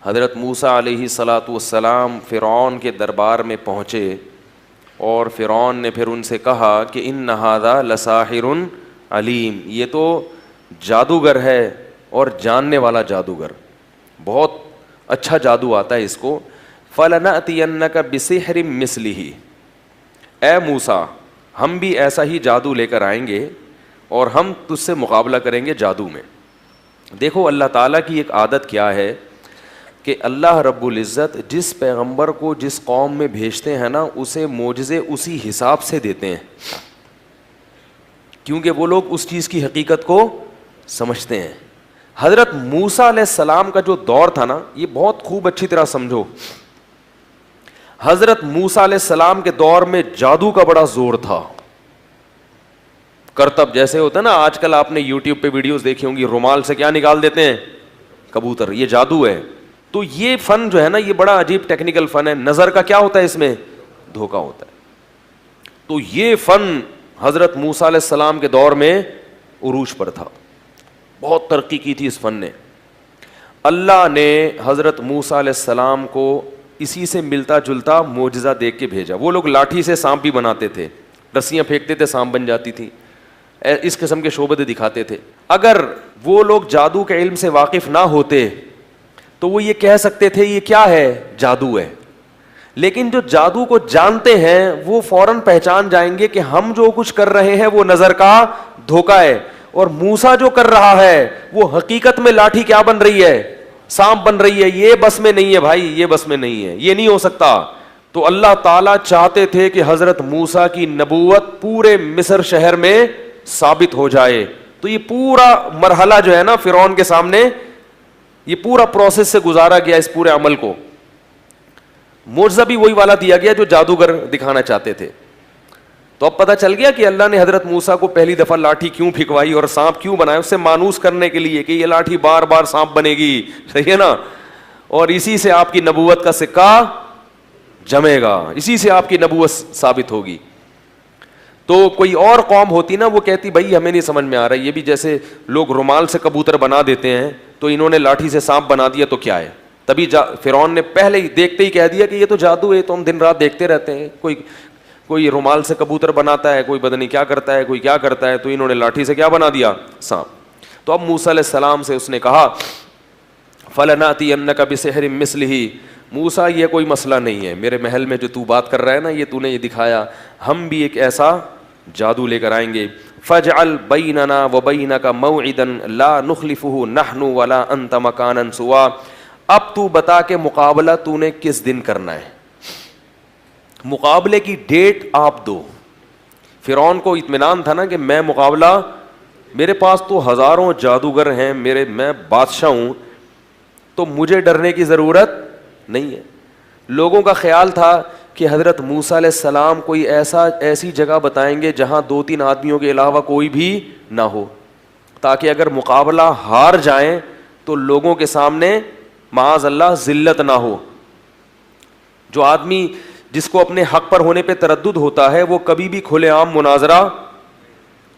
حضرت موسیٰ علیہ الصلاۃ والسلام فرعون کے دربار میں پہنچے اور فرعون نے پھر ان سے کہا کہ ان ھذا لساحر علیم، یہ تو جادوگر ہے اور جاننے والا جادوگر، بہت اچھا جادو آتا ہے اس کو. فَلَنَأْتِيَنَّكَ بِسِحْرٍ مِثْلِهِ، اے موسیٰ ہم بھی ایسا ہی جادو لے کر آئیں گے اور ہم تجھ سے مقابلہ کریں گے جادو میں. دیکھو اللہ تعالیٰ کی ایک عادت کیا ہے کہ اللہ رب العزت جس پیغمبر کو جس قوم میں بھیجتے ہیں نا اسے معجزے اسی حساب سے دیتے ہیں، کیونکہ وہ لوگ اس چیز کی حقیقت کو سمجھتے ہیں. حضرت موسیٰ علیہ السلام کا جو دور تھا نا، یہ بہت خوب اچھی طرح سمجھو. حضرت موسیٰ علیہ السلام کے دور میں جادو کا بڑا زور تھا. کرتب جیسے ہوتا ہے نا، آج کل آپ نے یوٹیوب پہ ویڈیوز دیکھی ہوں گی، رومال سے کیا نکال دیتے ہیں؟ کبوتر. یہ جادو ہے. تو یہ فن جو ہے نا یہ بڑا عجیب ٹیکنیکل فن ہے. نظر کا کیا ہوتا ہے اس میں؟ دھوکا ہوتا ہے. تو یہ فن حضرت موسیٰ علیہ السلام کے دور میں عروج پر تھا، بہت ترقی کی تھی اس فن نے. اللہ نے حضرت موسیٰ علیہ السلام کو اسی سے ملتا جلتا معجزہ دیکھ کے بھیجا. وہ لوگ لاٹھی سے سانپ بھی بناتے تھے، رسیاں پھینکتے تھے سانپ بن جاتی تھی، اس قسم کے شعبدے دکھاتے تھے. اگر وہ لوگ جادو کے علم سے واقف نہ ہوتے تو وہ یہ کہہ سکتے تھے یہ کیا ہے؟ جادو ہے. لیکن جو جادو کو جانتے ہیں وہ فوراً پہچان جائیں گے کہ ہم جو کچھ کر رہے ہیں وہ نظر کا دھوکا ہے، اور موسیٰ جو کر رہا ہے وہ حقیقت میں لاٹھی کیا بن رہی ہے؟ سانپ بن رہی ہے. یہ بس میں نہیں ہے بھائی، یہ بس میں نہیں ہے، یہ نہیں ہو سکتا. تو اللہ تعالیٰ چاہتے تھے کہ حضرت موسیٰ کی نبوت پورے مصر شہر میں ثابت ہو جائے. تو یہ پورا مرحلہ جو ہے نا فرعون کے سامنے، یہ پورا پروسیس سے گزارا گیا اس پورے عمل کو. معجزہ بھی وہی والا دیا گیا جو جادوگر دکھانا چاہتے تھے. تو اب پتہ چل گیا کہ اللہ نے حضرت موسیٰ کو پہلی دفعہ لاٹھی کیوں پھینکوائی اور سانپ کیوں بنایا، اس سے مانوس کرنے کے لیے کہ یہ لاٹھی بار بار سانپ بنے گی. صحیح ہے نا؟ اور اسی سے آپ کی نبوت کا سکہ جمے گا، اسی سے آپ کی نبوت ثابت ہوگی. تو کوئی اور قوم ہوتی نا وہ کہتی بھائی ہمیں نہیں سمجھ میں آ رہا، یہ بھی جیسے لوگ رومال سے کبوتر بنا دیتے ہیں تو انہوں نے لاٹھی سے سانپ بنا دیا تو کیا ہے. تبھی فرعون نے پہلے ہی دیکھتے ہی کہہ دیا کہ یہ تو جادو ہے، تو ہم دن رات دیکھتے رہتے ہیں، کوئی رومال سے کبوتر بناتا ہے، کوئی پتہ نہیں کیا کرتا ہے، کوئی کیا کرتا ہے. تو انہوں نے لاٹھی سے کیا بنا دیا؟ سانپ. تو اب موسیٰ علیہ السلام سے اس نے کہا فَلَنَأْتِيَنَّكَ بِسِحْرٍ مِثْلِهِ، موسیٰ یہ کوئی مسئلہ نہیں ہے، میرے محل میں جو تو بات کر رہا ہے نا، یہ تو نے یہ دکھایا، ہم بھی ایک ایسا جادو لے کر آئیں گے. فَاجْعَلْ بَيْنَنَا وَبَيْنَكَ مَوْعِدًا لَا نُخْلِفُهُ نَحْنُ وَلَا أَنْتَ مَكَانًا سُوًى. اب تو بتا کہ مقابلہ تو نے کس دن کرنا ہے، مقابلے کی ڈیٹ آپ دو. فرعون کو اطمینان تھا نا کہ میں مقابلہ، میرے پاس تو ہزاروں جادوگر ہیں، میں بادشاہ ہوں، تو مجھے ڈرنے کی ضرورت نہیں ہے. لوگوں کا خیال تھا کہ حضرت موسیٰ علیہ السلام کوئی ایسی جگہ بتائیں گے جہاں 2-3 آدمیوں کے علاوہ کوئی بھی نہ ہو، تاکہ اگر مقابلہ ہار جائیں تو لوگوں کے سامنے معاذ اللہ ذلت نہ ہو. جو آدمی جس کو اپنے حق پر ہونے پہ تردد ہوتا ہے وہ کبھی بھی کھلے عام مناظرہ،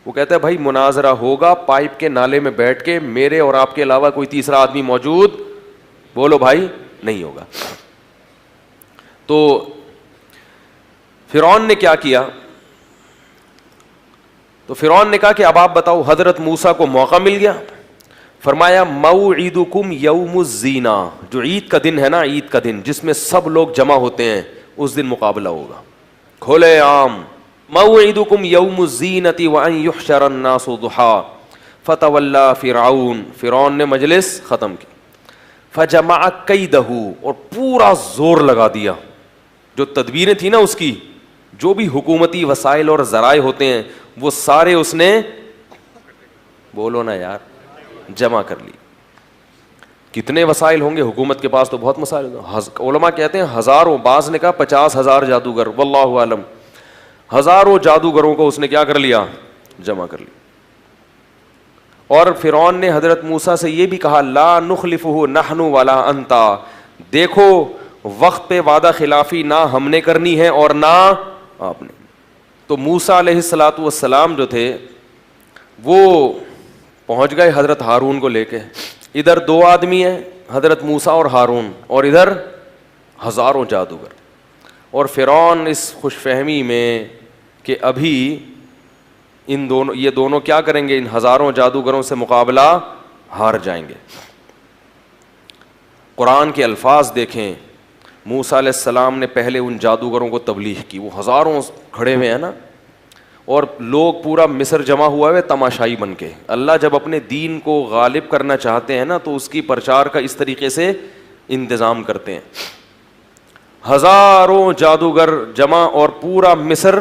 وہ کہتا ہے بھائی مناظرہ ہوگا پائپ کے نالے میں بیٹھ کے، میرے اور آپ کے علاوہ کوئی تیسرا آدمی موجود، بولو بھائی، نہیں ہوگا. تو فرعون نے کیا کیا؟ تو فرعون نے کہا کہ اب آپ بتاؤ. حضرت موسیٰ کو موقع مل گیا، فرمایا موعدکم یوم الزینہ، جو عید کا دن ہے نا، عید کا دن جس میں سب لوگ جمع ہوتے ہیں، اس دن مقابلہ ہوگا کھلے عام. موعدکم یوم الزینۃ وان یحشر الناس ضحیٰ فتولی فرعون، فرعون نے مجلس ختم کی. فجمع کیدہ، اور پورا زور لگا دیا، جو تدبیریں تھیں نا اس کی، جو بھی حکومتی وسائل اور ذرائع ہوتے ہیں وہ سارے اس نے، بولو نا یار، جمع کر لی. کتنے وسائل ہوں گے حکومت کے پاس؟ تو بہت مسائل. علماء کہتے ہیں ہزاروں، بعض نے کہا 50,000 جادوگر، واللہ عالم. ہزاروں جادوگروں کو اس نے کیا کر لیا؟ جمع کر لی. اور فرعون نے حضرت موسیٰ سے یہ بھی کہا لا نخلفہ نحن ولا انتا، دیکھو وقت پہ وعدہ خلافی نہ ہم نے کرنی ہے اور نہ آپ نے. تو موسیٰ علیہ الصلاۃ والسلام جو تھے وہ پہنچ گئے حضرت ہارون کو لے کے. ادھر 2 آدمی ہیں، حضرت موسیٰ اور ہارون اور ادھر ہزاروں جادوگر. اور فرعون اس خوش فہمی میں کہ ابھی یہ دونوں کیا کریں گے, ان ہزاروں جادوگروں سے مقابلہ ہار جائیں گے. قرآن کے الفاظ دیکھیں, موسیٰ علیہ السلام نے پہلے ان جادوگروں کو تبلیغ کی, وہ ہزاروں کھڑے ہوئے ہیں نا, اور لوگ پورا مصر جمع ہوا ہے تماشائی بن کے. اللہ جب اپنے دین کو غالب کرنا چاہتے ہیں نا تو اس کی پرچار کا اس طریقے سے انتظام کرتے ہیں. ہزاروں جادوگر جمع, اور پورا مصر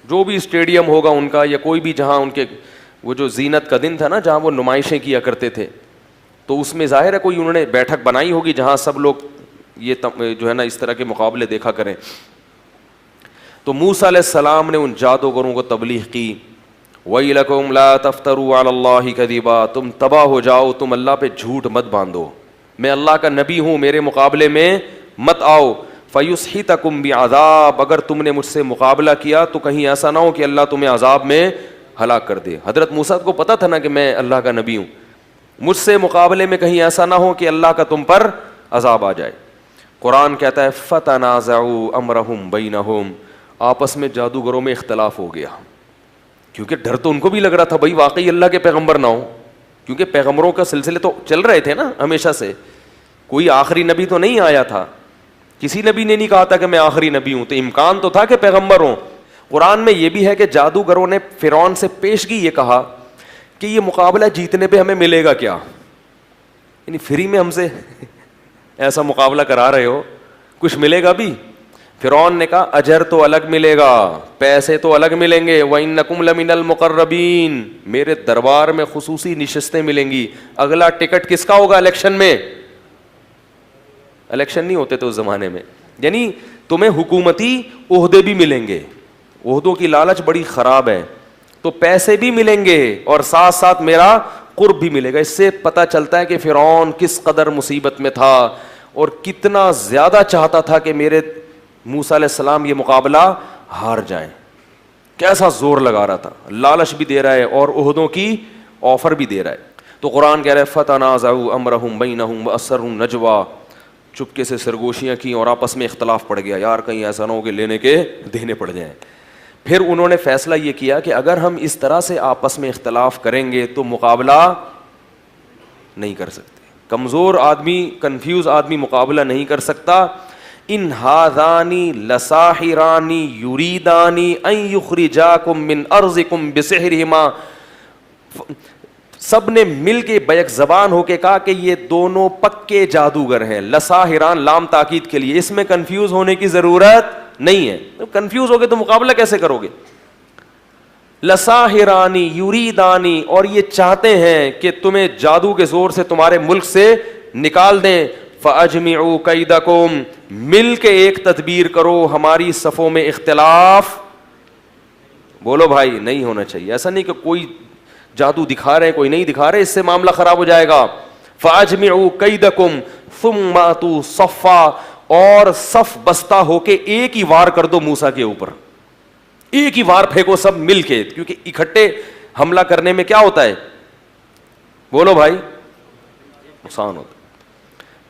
جو بھی اسٹیڈیم ہوگا ان کا, یا کوئی بھی جہاں ان کے وہ جو زینت کا دن تھا نا جہاں وہ نمائشیں کیا کرتے تھے, تو اس میں ظاہر ہے کوئی انہوں نے بیٹھک بنائی ہوگی جہاں سب لوگ یہ جو ہے نا اس طرح کے مقابلے دیکھا کریں. تو موسیٰ علیہ السلام نے ان جادوگروں کو تبلیغ کی, وَيْلَكُمْ لَا تَفْتَرُوا عَلَى اللَّهِ كَذِبًا, تم تباہ ہو جاؤ, تم اللہ پہ جھوٹ مت باندھو, میں اللہ کا نبی ہوں, میرے مقابلے میں مت آؤ. فَيُسْحِتَكُمْ بِعَذَابٍ, اگر تم نے مجھ سے مقابلہ کیا تو کہیں ایسا نہ ہو کہ اللہ تمہیں عذاب میں ہلاک کر دے. حضرت موسیٰ کو پتا تھا نا کہ میں اللہ کا نبی ہوں, مجھ سے مقابلے میں کہیں ایسا نہ ہو کہ اللہ کا تم پر عذاب آ جائے. قرآن کہتا ہے فَتَنَازَعُوا أَمْرَهُمْ بَيْنَهُمْ, آپس میں جادوگروں میں اختلاف ہو گیا, کیونکہ ڈر تو ان کو بھی لگ رہا تھا بھائی واقعی اللہ کے پیغمبر نہ ہو, کیونکہ پیغمبروں کا سلسلے تو چل رہے تھے نا ہمیشہ سے, کوئی آخری نبی تو نہیں آیا تھا, کسی نبی نے نہیں کہا تھا کہ میں آخری نبی ہوں, تو امکان تو تھا کہ پیغمبر ہوں. قرآن میں یہ بھی ہے کہ جادوگروں نے فرعون سے پیشگی یہ کہا کہ یہ مقابلہ جیتنے پہ ہمیں ملے گا کیا, یعنی فری میں ہم سے ایسا مقابلہ کرا رہے ہو, کچھ ملے گا بھی؟ فرعون نے کہا اجر تو الگ ملے گا, پیسے تو الگ ملیں گے, وَإِنَّكُمْ لَمِنَ الْمُقَرَّبِينَ, میرے دربار میں خصوصی نشستیں ملیں گی. اگلا ٹکٹ کس کا ہوگا الیکشن میں؟ الیکشن نہیں ہوتے تو اس زمانے میں, یعنی تمہیں حکومتی عہدے بھی ملیں گے, عہدوں کی لالچ بڑی خراب ہے, تو پیسے بھی ملیں گے اور ساتھ ساتھ میرا قرب بھی ملے گا. اس سے پتہ چلتا ہے کہ فرعون کس قدر مصیبت میں تھا اور کتنا زیادہ چاہتا تھا کہ میرے موسیٰ علیہ السلام یہ مقابلہ ہار جائیں, کیسا زور لگا رہا تھا, لالچ بھی دے رہا ہے اور عہدوں کی آفر بھی دے رہا ہے. تو قرآن کہہ رہا ہے فَتَنَازَعُوا أَمْرَهُمْ بَيْنَهُمْ وَأَسَرُّوا النَّجْوَىٰ, چپکے سے سرگوشیاں کی اور آپس میں اختلاف پڑ گیا, یار کہیں ایسا نہ ہو کہ لینے کے دینے پڑ جائیں. پھر انہوں نے فیصلہ یہ کیا کہ اگر ہم اس طرح سے آپس میں اختلاف کریں گے تو مقابلہ نہیں کر سکتے, کمزور آدمی, کنفیوز آدمی مقابلہ نہیں کر سکتا. ان ہذانی لساحرانی یریدانی ان یخرجاکم من ارضکم بسحرہما, سب نے مل کے بیک زبان ہو کے کہا کہ یہ دونوں پکے جادوگر ہیں. لساحران لام تاکید کے لیے, اس میں کنفیوز ہونے کی ضرورت نہیں ہے, کنفیوز ہوگے تو مقابلہ کیسے کرو گے. لساحرانی یریدانی, اور یہ چاہتے ہیں کہ تمہیں جادو کے زور سے تمہارے ملک سے نکال دیں. فَأَجْمِعُوا كَيْدَكُمْ, مل کے ایک تدبیر کرو, ہماری صفوں میں اختلاف. بولو بھائی نہیں ہونا چاہیے, ایسا نہیں کہ کوئی جادو دکھا رہے کوئی نہیں دکھا رہے, اس سے معاملہ خراب ہو جائے گا. فَأَجْمِعُوا كَيْدَكُمْ ثُمَّ أَتُوا صَفًّا, اور صف بستہ ہو کے ایک ہی وار کر دو موسیٰ کے اوپر, ایک ہی وار پھینکو سب مل کے, کیونکہ اکٹھے حملہ کرنے میں کیا ہوتا ہے, بولو بھائی, نقصان ہوتا ہے.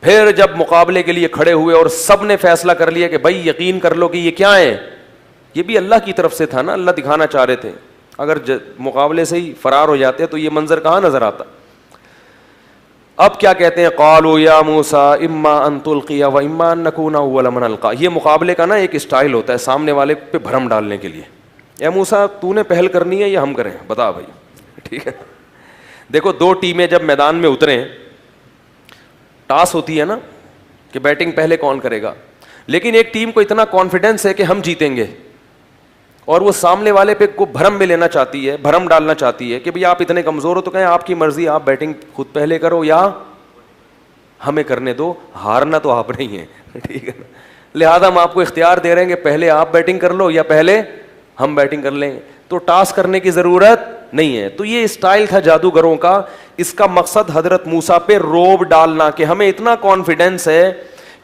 پھر جب مقابلے کے لیے کھڑے ہوئے اور سب نے فیصلہ کر لیا کہ بھائی یقین کر لو کہ یہ کیا ہے, یہ بھی اللہ کی طرف سے تھا نا, اللہ دکھانا چاہ رہے تھے, اگر مقابلے سے ہی فرار ہو جاتے تو یہ منظر کہاں نظر آتا. اب کیا کہتے ہیں, قالوا یا موسیٰ اما ان تلقی و اما ان نکون اول من القی. یہ مقابلے کا نا ایک اسٹائل ہوتا ہے سامنے والے پہ بھرم ڈالنے کے لیے. اے موسیٰ تو نے پہل کرنی ہے یا ہم کریں, بتا بھائی, ٹھیک ہے. دیکھو دو ٹیمیں جب میدان میں اتریں, ٹاس ہوتی ہے نا کہ بیٹنگ پہلے کون کرے گا, لیکن ایک ٹیم کو اتنا کانفیڈنس ہے کہ ہم جیتیں گے, اور وہ سامنے والے پہ کو بھرم میں لینا چاہتی ہے, بھرم ڈالنا چاہتی ہے کہ بھئی آپ اتنے کمزور ہو تو کہیں آپ کی مرضی, آپ بیٹنگ خود پہلے کرو یا ہمیں کرنے دو, ہارنا تو آپ نہیں ہیں, ٹھیک ہے نا. لہذا ہم آپ کو اختیار دے رہے ہیں کہ پہلے آپ بیٹنگ کر لو یا پہلے ہم بیٹنگ کر لیں, تو ٹاس کرنے کی ضرورت نہیں ہے. تو یہ اسٹائل تھا جادوگروں کا, اس کا مقصد حضرت موسیٰ پہ روب ڈالنا کہ ہمیں اتنا کانفیڈنس ہے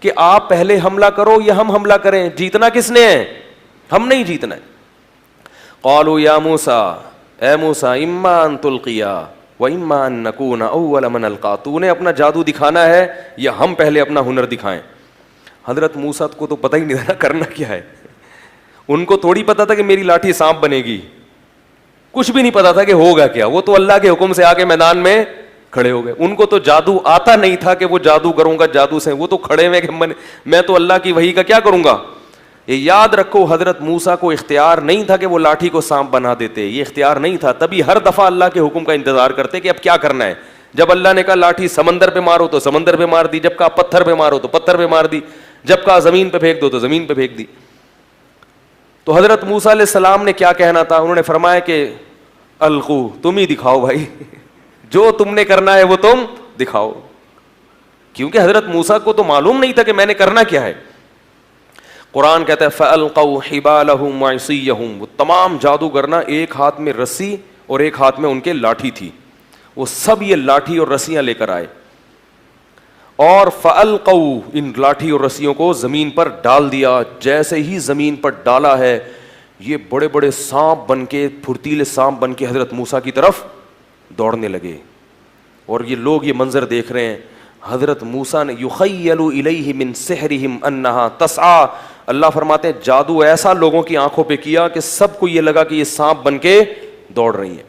کہ آپ پہلے حملہ کرو یا ہم حملہ کریں, جیتنا کس نے ہے, ہم نہیں جیتنا ہے. قالوا یا موسیٰ, اے موسیٰ, اما ان تلقیا, وَإِمَّا أَن نَّكُونَ أَوَّلَ مَنْ أَلْقَىٰ, تو انہیں اپنا جادو دکھانا ہے یا ہم پہلے اپنا ہنر دکھائیں. حضرت موسیٰ کو تو پتہ ہی نہیں تھا کرنا کیا ہے. ان کو تھوڑی پتا تھا کہ میری لاٹھی سانپ بنے گی, کچھ بھی نہیں پتا تھا کہ ہوگا کیا. وہ تو اللہ کے حکم سے آ کے میدان میں کھڑے ہو گئے. ان کو تو جادو آتا نہیں تھا کہ وہ جادو کروں گا جادو سے, وہ تو کھڑے ہوئے کہ میں تو اللہ کی وحی کا کیا کروں گا. یہ یاد رکھو, حضرت موسیٰ کو اختیار نہیں تھا کہ وہ لاٹھی کو سانپ بنا دیتے, یہ اختیار نہیں تھا. تبھی ہر دفعہ اللہ کے حکم کا انتظار کرتے کہ اب کیا کرنا ہے. جب اللہ نے کہا لاٹھی سمندر پہ مارو تو سمندر پہ مار دی, جب کہا پتھر پہ مارو تو پتھر پہ مار دی, جب کہا زمین پہ پھینک دو تو زمین پہ پھینک دی. تو حضرت موسیٰ علیہ السلام نے کیا کہنا تھا, انہوں نے فرمایا کہ القو, تم ہی دکھاؤ بھائی, جو تم نے کرنا ہے وہ تم دکھاؤ. کیونکہ حضرت موسیٰ کو تو معلوم نہیں تھا کہ میں نے کرنا کیا ہے. قرآن کہتا ہے فَأَلْقَوْا حِبَالَهُمْ وَعِصِيَّهُمْ, وہ تمام جادوگر نا ایک ہاتھ میں رسی اور ایک ہاتھ میں ان کے لاٹھی تھی, وہ سب یہ لاٹھی اور رسیاں لے کر آئے. اور فَأَلْقَوْا, ان لاٹھی اور رسیوں کو زمین پر ڈال دیا. جیسے ہی زمین پر ڈالا ہے, یہ بڑے بڑے سانپ بن کے, پھرتیلے سانپ بن کے حضرت موسیٰ کی طرف دوڑنے لگے. اور یہ لوگ یہ منظر دیکھ رہے ہیں. حضرت موسیٰ نے یخیل الیہ من سحرہم انہا تسعی, اللہ فرماتے ہیں جادو ایسا لوگوں کی آنکھوں پہ کیا کہ سب کو یہ لگا کہ یہ سانپ بن کے دوڑ رہی ہیں.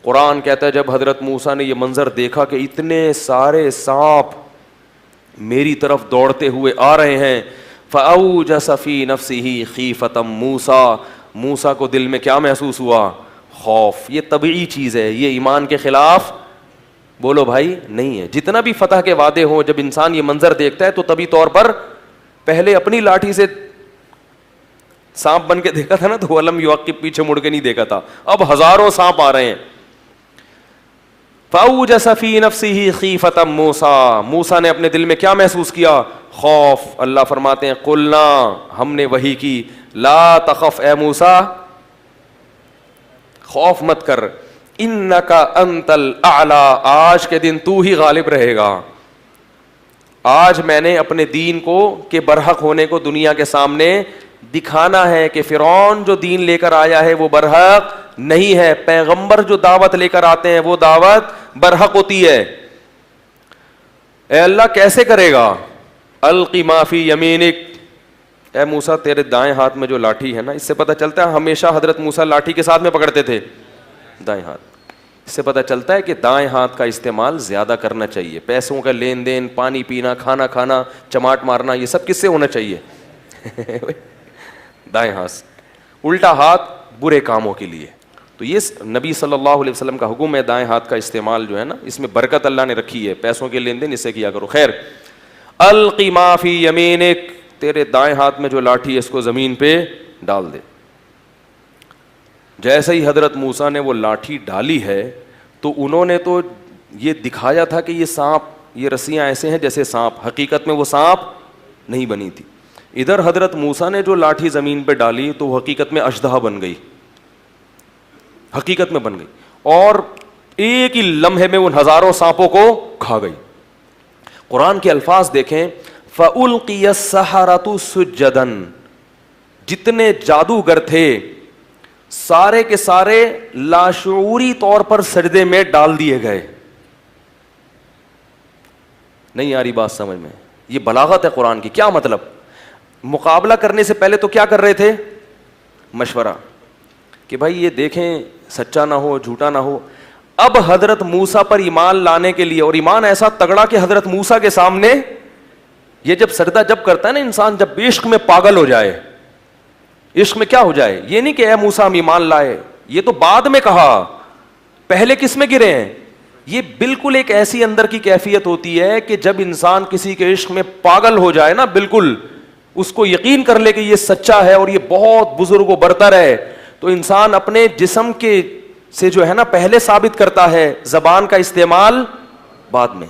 قرآن کہتا ہے جب حضرت موسیٰ نے یہ منظر دیکھا کہ اتنے سارے سانپ میری طرف دوڑتے ہوئے آ رہے ہیں, فأوجس فی نفسہ خیفۃ موسیٰ, موسیٰ کو دل میں کیا محسوس ہوا, خوف. یہ طبیعی چیز ہے, یہ ایمان کے خلاف بولو بھائی نہیں ہے. جتنا بھی فتح کے وعدے ہوں, جب انسان یہ منظر دیکھتا ہے تو طبی طور پر پہلے اپنی لاٹھی سے سانپ بن کے دیکھا تھا نا, تو علم یعقب پیچھے مڑ کے نہیں دیکھا تھا. اب ہزاروں سانپ آ رہے ہیں. فأوجس فی نفسہ خیفۃ موسیٰ, موسیٰ نے اپنے دل میں کیا محسوس کیا, خوف. اللہ فرماتے ہیں قلنا, ہم نے وحی کی, لا تخف اے موسیٰ, خوف مت کر, انکا انت الاعلی, آج کے دن تو ہی غالب رہے گا. آج میں نے اپنے دین کو کہ برحق ہونے کو دنیا کے سامنے دکھانا ہے کہ فرعون جو دین لے کر آیا ہے وہ برحق نہیں ہے. پیغمبر جو دعوت لے کر آتے ہیں وہ دعوت برحق ہوتی ہے. اے اللہ کیسے کرے گا, القی ما فی یمینک, اے موسیٰ تیرے دائیں ہاتھ میں جو لاٹھی ہے نا, اس سے پتہ چلتا ہے ہمیشہ حضرت موسیٰ لاٹھی کے ساتھ میں پکڑتے تھے دائیں ہاتھ. اس سے پتہ چلتا ہے کہ دائیں ہاتھ کا استعمال زیادہ کرنا چاہیے. پیسوں کا لین دین, پانی پینا, کھانا کھانا, چماٹ مارنا, یہ سب کس سے ہونا چاہیے, دائیں ہاتھ. الٹا ہاتھ برے کاموں کے لیے. تو یہ نبی صلی اللہ علیہ وسلم کا حکم ہے, دائیں ہاتھ کا استعمال جو ہے نا, اس میں برکت اللہ نے رکھی ہے. پیسوں کے لین دین اس سے کیا کرو. خیر, القی ما فی یمینک, تیرے دائیں ہاتھ میں جو لاٹھی ہے اس کو زمین پہ ڈال دے. جیسے ہی حضرت موسیٰ نے وہ لاٹھی ڈالی ہے تو انہوں نے تو یہ دکھایا تھا کہ یہ سانپ, یہ رسیاں ایسے ہیں جیسے سانپ, حقیقت میں وہ سانپ نہیں بنی تھی. ادھر حضرت موسیٰ نے جو لاٹھی زمین پہ ڈالی تو وہ حقیقت میں اژدہا بن گئی, حقیقت میں بن گئی, اور ایک ہی لمحے میں ان ہزاروں سانپوں کو کھا گئی. قرآن کے الفاظ دیکھیں, فَأُلْقِيَ السَّحَرَةُ سُجَّدًا, جتنے جادوگر تھے سارے کے سارے لاشعوری طور پر سجدے میں ڈال دیے گئے. نہیں آ رہی بات سمجھ میں, یہ بلاغت ہے قرآن کی. کیا مطلب, مقابلہ کرنے سے پہلے تو کیا کر رہے تھے, مشورہ کہ بھائی یہ دیکھیں سچا نہ ہو, جھوٹا نہ ہو. اب حضرت موسیٰ پر ایمان لانے کے لیے, اور ایمان ایسا تگڑا کہ حضرت موسیٰ کے سامنے یہ جب سجدہ جب کرتا ہے نا انسان, جب عشق میں پاگل ہو جائے, عشق میں کیا ہو جائے, یہ نہیں کہ اے موسیٰ ہم ایمان لائے, یہ تو بعد میں کہا, پہلے کس میں گرے ہیں. یہ بالکل ایک ایسی اندر کی کیفیت ہوتی ہے کہ جب انسان کسی کے عشق میں پاگل ہو جائے نا, بالکل اس کو یقین کر لے کہ یہ سچا ہے اور یہ بہت بزرگ و برتر ہے, تو انسان اپنے جسم کے سے جو ہے نا پہلے ثابت کرتا ہے, زبان کا استعمال بعد میں.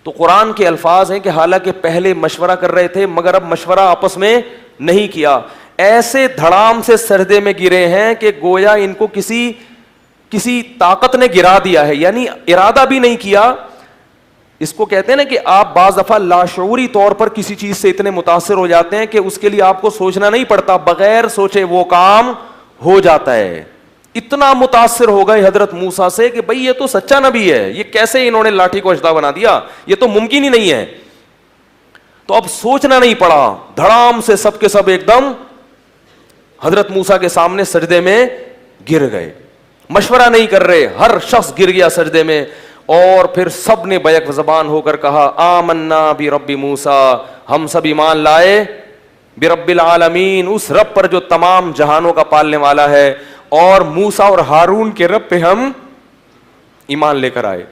تو قرآن کے الفاظ ہیں کہ حالانکہ پہلے مشورہ کر رہے تھے مگر اب مشورہ آپس میں نہیں کیا, ایسے دھڑام سے سجدے میں گرے ہیں کہ گویا ان کو کسی طاقت نے گرا دیا ہے, یعنی ارادہ بھی نہیں کیا. اس کو کہتے ہیں نا کہ آپ بعض دفعہ لاشعوری طور پر کسی چیز سے اتنے متاثر ہو جاتے ہیں کہ اس کے لیے آپ کو سوچنا نہیں پڑتا, بغیر سوچے وہ کام ہو جاتا ہے. اتنا متاثر ہو گئے حضرت موسیٰ سے کہ بھئی یہ تو سچا نبی ہے, یہ کیسے انہوں نے لاٹھی کو اژدہا بنا دیا, یہ تو ممکن ہی نہیں ہے. تو اب سوچنا نہیں پڑا, دھڑام سے سب کے سب ایک دم حضرت موسیٰ کے سامنے سجدے میں گر گئے, مشورہ نہیں کر رہے, ہر شخص گر گیا سجدے میں. اور پھر سب نے بیک زبان ہو کر کہا آمنا برب موسیٰ, ہم سب ایمان لائے برب العالمین, اس رب پر جو تمام جہانوں کا پالنے والا ہے, اور موسیٰ اور ہارون کے رب پہ ہم ایمان لے کر آئے.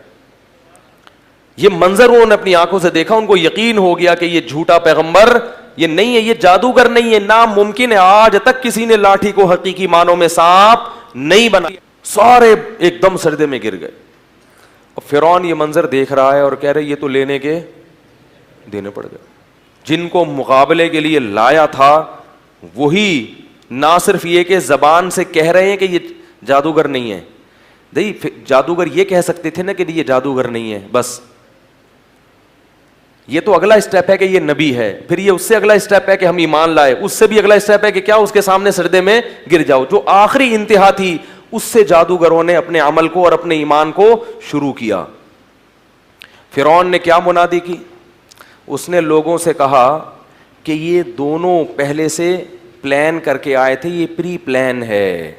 یہ منظر انہوں نے اپنی آنکھوں سے دیکھا, ان کو یقین ہو گیا کہ یہ جھوٹا پیغمبر یہ نہیں ہے, یہ جادوگر نہیں ہے, ناممکن ہے, آج تک کسی نے لاٹھی کو حقیقی معنوں میں سانپ نہیں بنا. سارے ایک دم سجدے میں گر گئے. اور فرعون یہ منظر دیکھ رہا ہے اور کہہ رہے یہ تو لینے کے دینے پڑ گئے. جن کو مقابلے کے لیے لایا تھا وہی نہ صرف یہ کہ زبان سے کہہ رہے ہیں کہ یہ جادوگر نہیں ہے, نہیں جادوگر یہ کہہ سکتے تھے نا کہ یہ جادوگر نہیں ہے, بس یہ تو اگلا اسٹیپ ہے کہ یہ نبی ہے, پھر یہ اس سے اگلا اسٹیپ ہے کہ ہم ایمان لائے, اس سے بھی اگلا اسٹیپ ہے کہ کیا اس کے سامنے سجدے میں گر جاؤ. جو آخری انتہا تھی اس سے جادوگروں نے اپنے عمل کو اور اپنے ایمان کو شروع کیا. فرعون نے کیا منادی کی, اس نے لوگوں سے کہا کہ یہ دونوں پہلے سے پلان کر کے آئے تھے, یہ پری پلان ہے.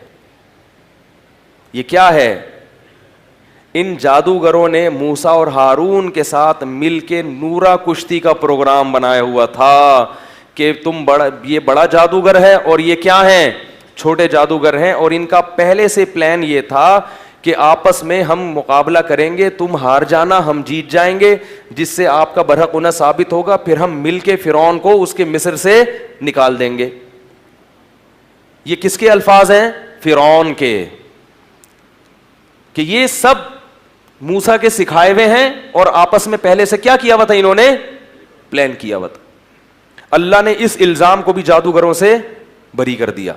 یہ کیا ہے؟ ان جادوگروں نے موسیٰ اور ہارون کے ساتھ مل کے نورا کشتی کا پروگرام بنایا ہوا تھا کہ یہ بڑا جادوگر ہے اور یہ کیا ہیں, چھوٹے جادوگر ہیں, اور ان کا پہلے سے پلان یہ تھا کہ آپس میں ہم مقابلہ کریں گے, تم ہار جانا ہم جیت جائیں گے, جس سے آپ کا برحق ہونا ثابت ہوگا, پھر ہم مل کے فرعون کو اس کے مصر سے نکال دیں گے. یہ کس کے الفاظ ہیں؟ فرعون کے, کہ یہ سب موسیٰ کے سکھائے ہوئے ہیں اور آپس میں پہلے سے کیا کیا ہوا تھا, انہوں نے پلان کیا ہوا تھا. اللہ نے اس الزام کو بھی جادوگروں سے بری کر دیا.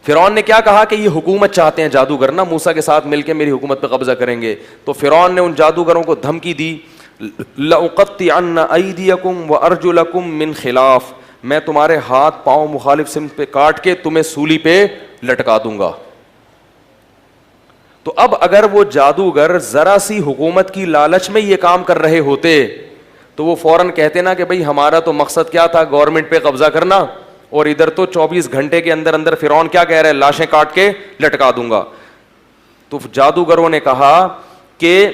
فرعون نے کیا کہا کہ یہ حکومت چاہتے ہیں جادوگر نا, موسیٰ کے ساتھ مل کے میری حکومت پہ قبضہ کریں گے. تو فرعون نے ان جادوگروں کو دھمکی دی, لَأُقَطِّعَنَّ أَيْدِيَكُمْ وَأَرْجُلَكُمْ مِنْ خِلَافٍ, میں تمہارے ہاتھ پاؤں مخالف سمت پہ کاٹ کے تمہیں سولی پہ لٹکا دوں گا. تو اب اگر وہ جادوگر ذرا سی حکومت کی لالچ میں یہ کام کر رہے ہوتے تو وہ فوراً کہتے نا کہ بھئی ہمارا تو مقصد کیا تھا, گورنمنٹ پہ قبضہ کرنا, اور ادھر تو 24 گھنٹے کے اندر اندر فرعون کیا کہہ رہا ہے, لاشیں کاٹ کے لٹکا دوں گا. تو جادوگروں نے کہا کہ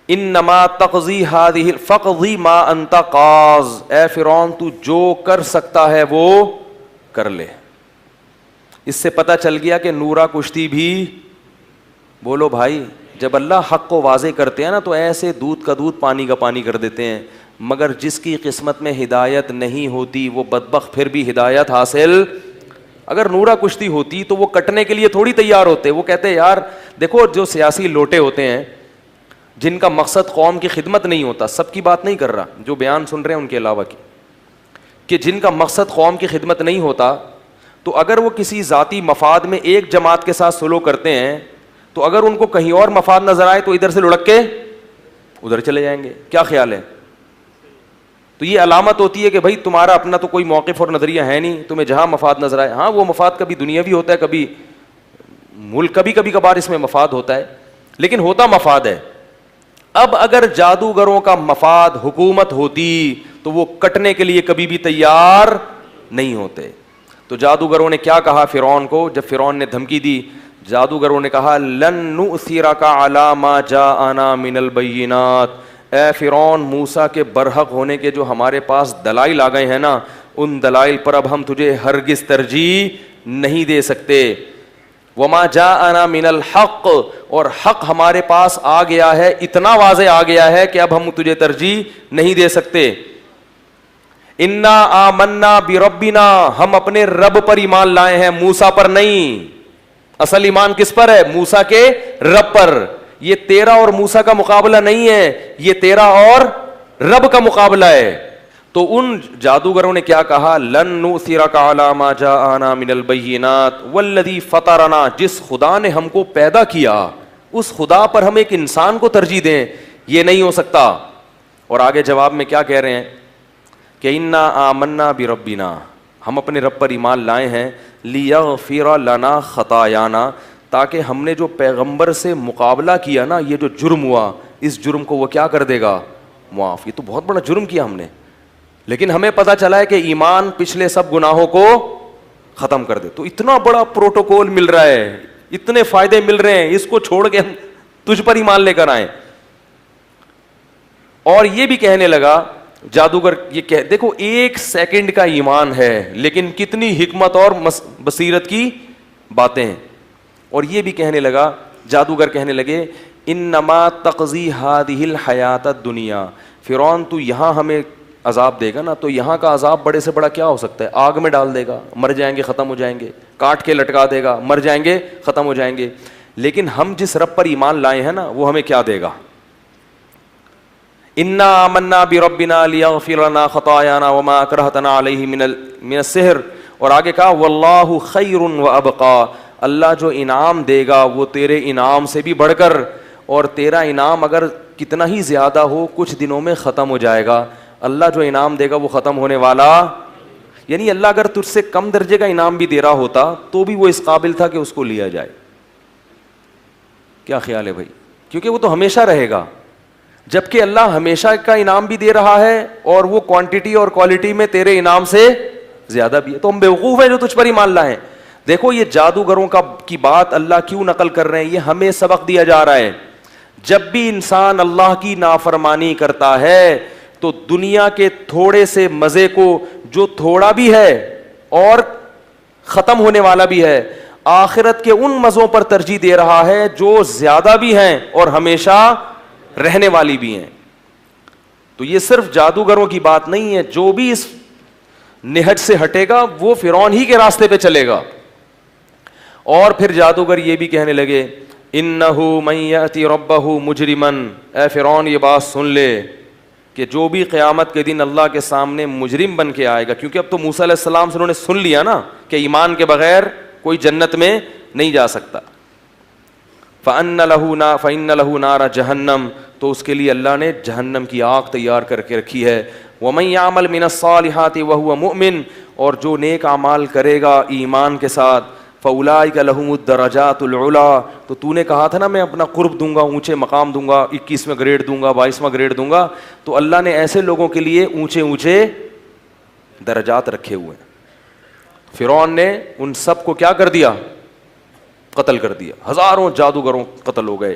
انما تقضی هذه فقضی ما انت قاض, اے فرعون تو جو کر سکتا ہے وہ کر لے. اس سے پتہ چل گیا کہ نورا کشتی بھی, بولو بھائی, جب اللہ حق کو واضح کرتے ہیں نا تو ایسے دودھ کا دودھ پانی کا پانی کر دیتے ہیں, مگر جس کی قسمت میں ہدایت نہیں ہوتی وہ بدبخت پھر بھی ہدایت حاصل. اگر نورا کشتی ہوتی تو وہ کٹنے کے لیے تھوڑی تیار ہوتے, وہ کہتے یار دیکھو جو سیاسی لوٹے ہوتے ہیں جن کا مقصد قوم کی خدمت نہیں ہوتا, سب کی بات نہیں کر رہا, جو بیان سن رہے ہیں ان کے علاوہ کی, کہ جن کا مقصد قوم کی خدمت نہیں ہوتا, تو اگر وہ کسی ذاتی مفاد میں ایک جماعت کے ساتھ سلوک کرتے ہیں تو اگر ان کو کہیں اور مفاد نظر آئے تو ادھر سے لڑک کے ادھر چلے جائیں گے. کیا خیال ہے؟ تو یہ علامت ہوتی ہے کہ بھائی تمہارا اپنا تو کوئی موقف اور نظریہ ہے نہیں, تمہیں جہاں مفاد نظر آئے. ہاں وہ مفاد کبھی دنیاوی ہوتا ہے, کبھی ملک, کبھی کبھار اس میں مفاد ہوتا ہے, لیکن ہوتا مفاد ہے. اب اگر جادوگروں کا مفاد حکومت ہوتی تو وہ کٹنے کے لیے کبھی بھی تیار نہیں ہوتے. تو جادوگروں نے کیا کہا فرعون کو, جب فرعون نے دھمکی دی, جادوگروں نے کہا لن نؤثرک علی ما جاءنا من البینات, اے فرعون موسیٰ کے برحق ہونے کے جو ہمارے پاس دلائل آ گئے ہیں نا, ان دلائل پر اب ہم تجھے ہرگز ترجیح نہیں دے سکتے. وما جاءنا من الحق, اور حق ہمارے پاس آ گیا ہے, اتنا واضح آ گیا ہے کہ اب ہم تجھے ترجیح نہیں دے سکتے. انا آمنا بربنا, ہم اپنے رب پر ایمان لائے ہیں, موسیٰ پر نہیں. اصل ایمان کس پر ہے؟ موسیٰ کے رب پر. یہ تیرا اور موسیٰ کا مقابلہ نہیں ہے, یہ تیرا اور رب کا مقابلہ ہے. تو ان جادوگروں نے کیا کہا, لن نؤثرک علی ما جاءنا من البینات والذی فطرنا, جس خدا نے ہم کو پیدا کیا اس خدا پر ہم ایک انسان کو ترجیح دیں, یہ نہیں ہو سکتا. اور آگے جواب میں کیا کہہ رہے ہیں کہ انا آمنا بربنا, ہم اپنے رب پر ایمان لائے ہیں. لیغفر لنا خطایانا, تاکہ ہم نے جو پیغمبر سے مقابلہ کیا نا, یہ جو جرم ہوا, اس جرم کو وہ کیا کر دے گا, معاف. یہ تو بہت بڑا جرم کیا ہم نے, لیکن ہمیں پتہ چلا ہے کہ ایمان پچھلے سب گناہوں کو ختم کر دے. تو اتنا بڑا پروٹوکول مل رہا ہے, اتنے فائدے مل رہے ہیں, اس کو چھوڑ کے ہم تجھ پر ایمان لے کر آئیں. اور یہ بھی کہنے لگا جادوگر, یہ دیکھو 1 سیکنڈ کا ایمان ہے, لیکن کتنی حکمت اور بصیرت کی باتیں ہیں. اور یہ بھی کہنے لگا, جادوگر کہنے لگے, انما تقضی ہذہ الحیات الدنیا, فرعون تو یہاں ہمیں عذاب دے گا نا, تو یہاں کا عذاب بڑے سے بڑا کیا ہو سکتا ہے, آگ میں ڈال دے گا, مر جائیں گے, ختم ہو جائیں گے, کاٹ کے لٹکا دے گا, مر جائیں گے, ختم ہو جائیں گے. لیکن ہم جس رب پر ایمان لائے ہیں نا, وہ ہمیں کیا دے گا, انا آمنا بربنا لیغفر لنا خطایانا وما اکرہتنا علیہ من السحر. اور آگے کہا واللہ خیر وابقا, اللہ جو انعام دے گا وہ تیرے انعام سے بھی بڑھ کر, اور تیرا انعام اگر کتنا ہی زیادہ ہو کچھ دنوں میں ختم ہو جائے گا. اللہ جو انعام دے گا وہ ختم ہونے والا, یعنی اللہ اگر تجھ سے کم درجے کا انعام بھی دے رہا ہوتا تو بھی وہ اس قابل تھا کہ اس کو لیا جائے. کیا خیال ہے بھائی, کیونکہ وہ تو ہمیشہ رہے گا, جبکہ اللہ ہمیشہ کا انعام بھی دے رہا ہے اور وہ کوانٹٹی اور کوالٹی میں تیرے انعام سے زیادہ بھی ہے. تو ہم بیوقوف ہیں جو تجھ پر ایمان لائیں. دیکھو یہ جادوگروں کی بات اللہ کیوں نقل کر رہے ہیں, یہ ہمیں سبق دیا جا رہا ہے. جب بھی انسان اللہ کی نافرمانی کرتا ہے تو دنیا کے تھوڑے سے مزے کو, جو تھوڑا بھی ہے اور ختم ہونے والا بھی ہے, آخرت کے ان مزوں پر ترجیح دے رہا ہے جو زیادہ بھی ہیں اور ہمیشہ رہنے والی بھی ہیں. تو یہ صرف جادوگروں کی بات نہیں ہے, جو بھی اس نہج سے ہٹے گا وہ فرعون ہی کے راستے پہ چلے گا. اور پھر جادوگر یہ بھی کہنے لگے انہ من یأتی ربہ مجرما, اے فرعون یہ بات سن لے کہ جو بھی قیامت کے دن اللہ کے سامنے مجرم بن کے آئے گا, کیونکہ اب تو موسیٰ علیہ السلام سے انہوں نے سن لیا نا کہ ایمان کے بغیر کوئی جنت میں نہیں جا سکتا. فَإِنَّ لَهُ نَارَ جَهَنَّمَ, تو اس کے لیے اللہ نے جہنم کی آگ تیار کر کے رکھی ہے. وَمَن يَعْمَلْ مِنَ الصَّالِحَاتِ وَهُوَ مُؤْمِنٌ, اور جو نیک اعمال کرے گا ایمان کے ساتھ, فَأُولَٰئِكَ لَهُمُ الدَّرَجَاتُ الْعُلَىٰ, تو تو نے کہا تھا نا میں اپنا قرب دوں گا, اونچے مقام دوں گا, 21واں گریڈ دوں گا, 22واں گریڈ دوں گا, تو اللہ نے ایسے لوگوں کے لیے اونچے اونچے درجات رکھے ہوئے ہیں. فرعون نے ان سب کو کیا کر دیا, قتل کر دیا, ہزاروں جادوگروں قتل ہو گئے.